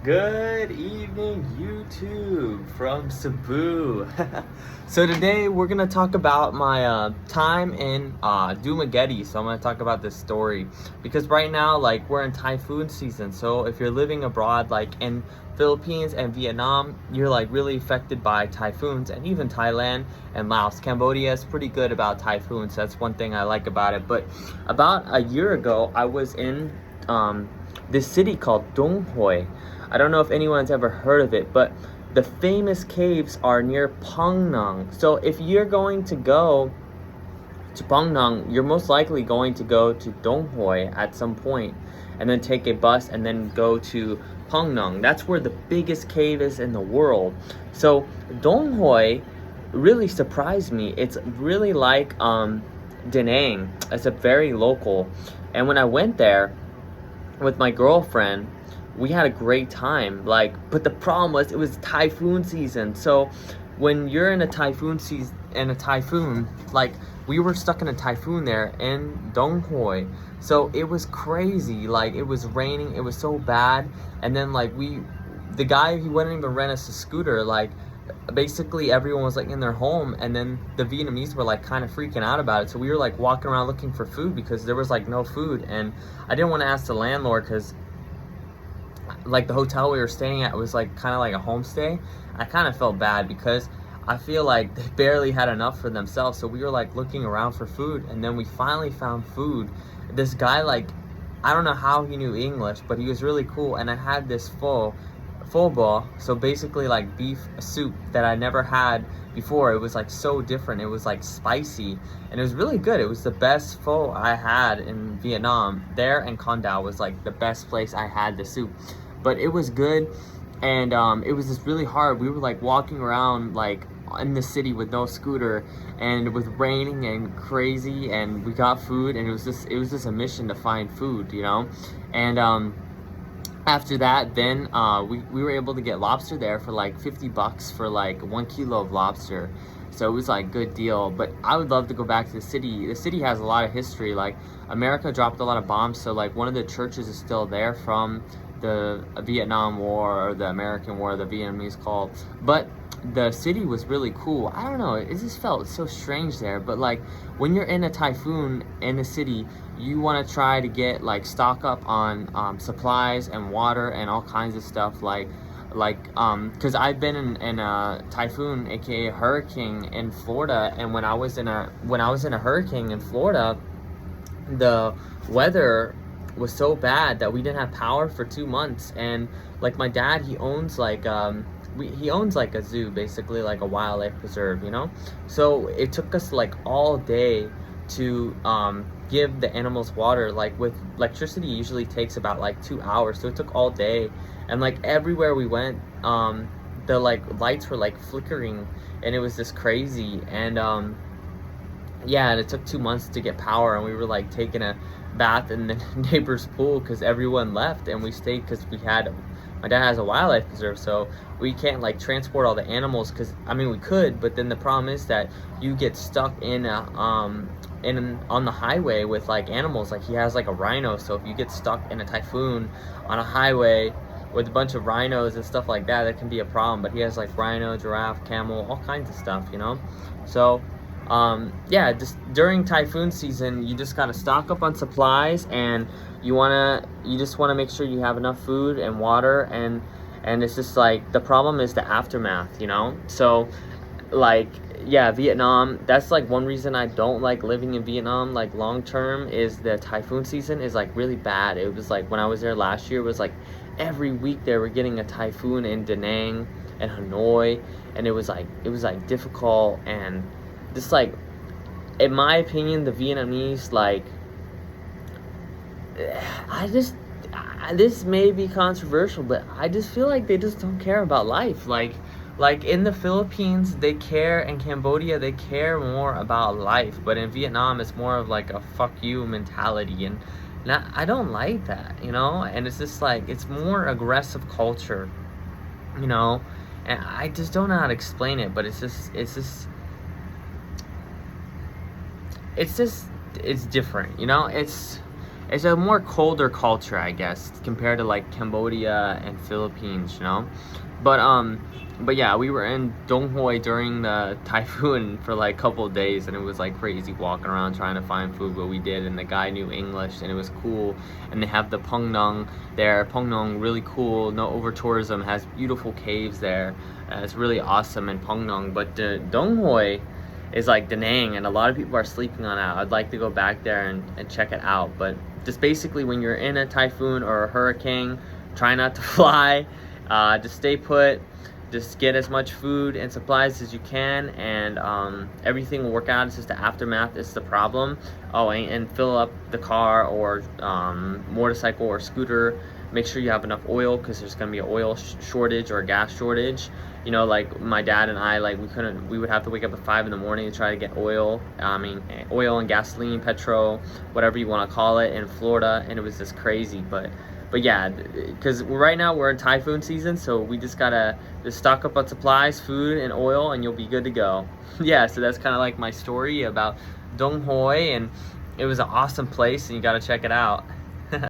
Good evening, YouTube from Cebu. So today we're gonna talk about my time in Dumaguete. So I'm gonna talk about this story because right now, like, we're in typhoon season. So if you're living abroad, like in Philippines and Vietnam, you're like really affected by typhoons, and even Thailand and Laos. Cambodia is pretty good about typhoons. That's one thing I like about it. But about a year ago, I was in this city called Đồng Hới. I don't know if anyone's ever heard of it, but the famous caves are near Phang Nang. So if you're going to go to Phang Nang, you're most likely going to go to Đồng Hới at some point, and then take a bus and then go to Phang Nang. That's where the biggest cave is in the world. So Đồng Hới really surprised me. It's really like Da Nang. It's a very local. And when I went there with my girlfriend, we had a great time. But the problem was it was typhoon season. So when you're in a typhoon season, like, we were stuck in a typhoon there in Đồng Hới. So it was crazy. Like, it was raining, it was so bad. And then the guy, he wouldn't even rent us a scooter. Like, basically everyone was like in their home, and then the Vietnamese were like kind of freaking out about it. So we were like walking around looking for food because there was like no food. And I didn't want to ask the landlord because like the hotel we were staying at was like kind of like a homestay. I kind of felt bad because I feel like they barely had enough for themselves. So we were like looking around for food, and then we finally found food. This guy, like, I don't know how he knew English, but he was really cool. And I had this pho bo, so basically like beef soup that I never had before. It was like so different. It was like spicy, and it was really good. It was the best pho I had in Vietnam. There, and Con Dao was like the best place I had the soup. But it was good. And it was just really hard. We were like walking around like in the city with no scooter, and it was raining and crazy, and we got food, and it was just a mission to find food, you know. And after that, then we were able to get lobster there for like $50 for like 1 kilo of lobster. So it was like good deal. But I would love to go back to the city. The city has a lot of history. Like, America dropped a lot of bombs, so like one of the churches is still there from the Vietnam War, or the American War, the Vietnamese called. But the city was really cool. I don't know, it just felt so strange there. But like, when you're in a typhoon in the city, you want to try to get like stock up on supplies and water and all kinds of stuff, because I've been in a typhoon, aka hurricane, in Florida. And when I was in a hurricane in Florida, the weather was so bad that we didn't have power for 2 months. And like, my dad, he owns like he owns like a zoo, basically like a wildlife preserve, you know. So it took us like all day to give the animals water. Like, with electricity, usually takes about like 2 hours, so it took all day. And like, everywhere we went, the like lights were like flickering, and it was just crazy. And yeah, and it took 2 months to get power, and we were like taking a bath in the neighbor's pool because everyone left, and we stayed because my dad has a wildlife preserve, so we can't like transport all the animals. Because I mean, we could, but then the problem is that you get stuck on the highway with like animals. Like, he has like a rhino, so if you get stuck in a typhoon on a highway with a bunch of rhinos and stuff like that, that can be a problem. But he has like rhino, giraffe, camel, all kinds of stuff, you know. So yeah, just during typhoon season, you just gotta stock up on supplies, and you just wanna make sure you have enough food and water. And it's just like, the problem is the aftermath, you know. So like, yeah, Vietnam, that's like one reason I don't like living in Vietnam like long term, is the typhoon season is like really bad. It was like, when I was there last year, it was like every week they were getting a typhoon in Da Nang and Hanoi, and it was like difficult. And just like, in my opinion, the Vietnamese, like, this may be controversial, but I just feel like they just don't care about life. Like in the Philippines, they care, and Cambodia, they care more about life. But in Vietnam, it's more of like a fuck you mentality. And I don't like that, you know. And it's just like, it's more aggressive culture, you know. And I just don't know how to explain it, but it's different, you know. it's a more colder culture, I guess, compared to like Cambodia and Philippines, you know. But yeah, we were in Đồng Hới during the typhoon for like a couple of days, and it was like crazy walking around trying to find food, but we did, and the guy knew English, and it was cool. And they have the Phang Nong there. Phang Nong, really cool, no over tourism, has beautiful caves there. It's really awesome in Phang Nong. But Đồng Hới is like Da Nang, and a lot of people are sleeping on it. I'd like to go back there and check it out. But just basically, when you're in a typhoon or a hurricane, try not to fly, just stay put, just get as much food and supplies as you can, and everything will work out. It's just the aftermath is the problem. Oh, and fill up the car or motorcycle or scooter. Make sure you have enough oil, because there's going to be an oil shortage or a gas shortage. You know, like my dad and I, like we would have to wake up at 5 in the morning to try to get oil. I mean, oil and gasoline, petrol, whatever you want to call it, in Florida, and it was just crazy. But yeah, because right now we're in typhoon season, so we just gotta stock up on supplies, food, and oil, and you'll be good to go. Yeah, so that's kind of like my story about Đồng Hới, and it was an awesome place, and you gotta check it out.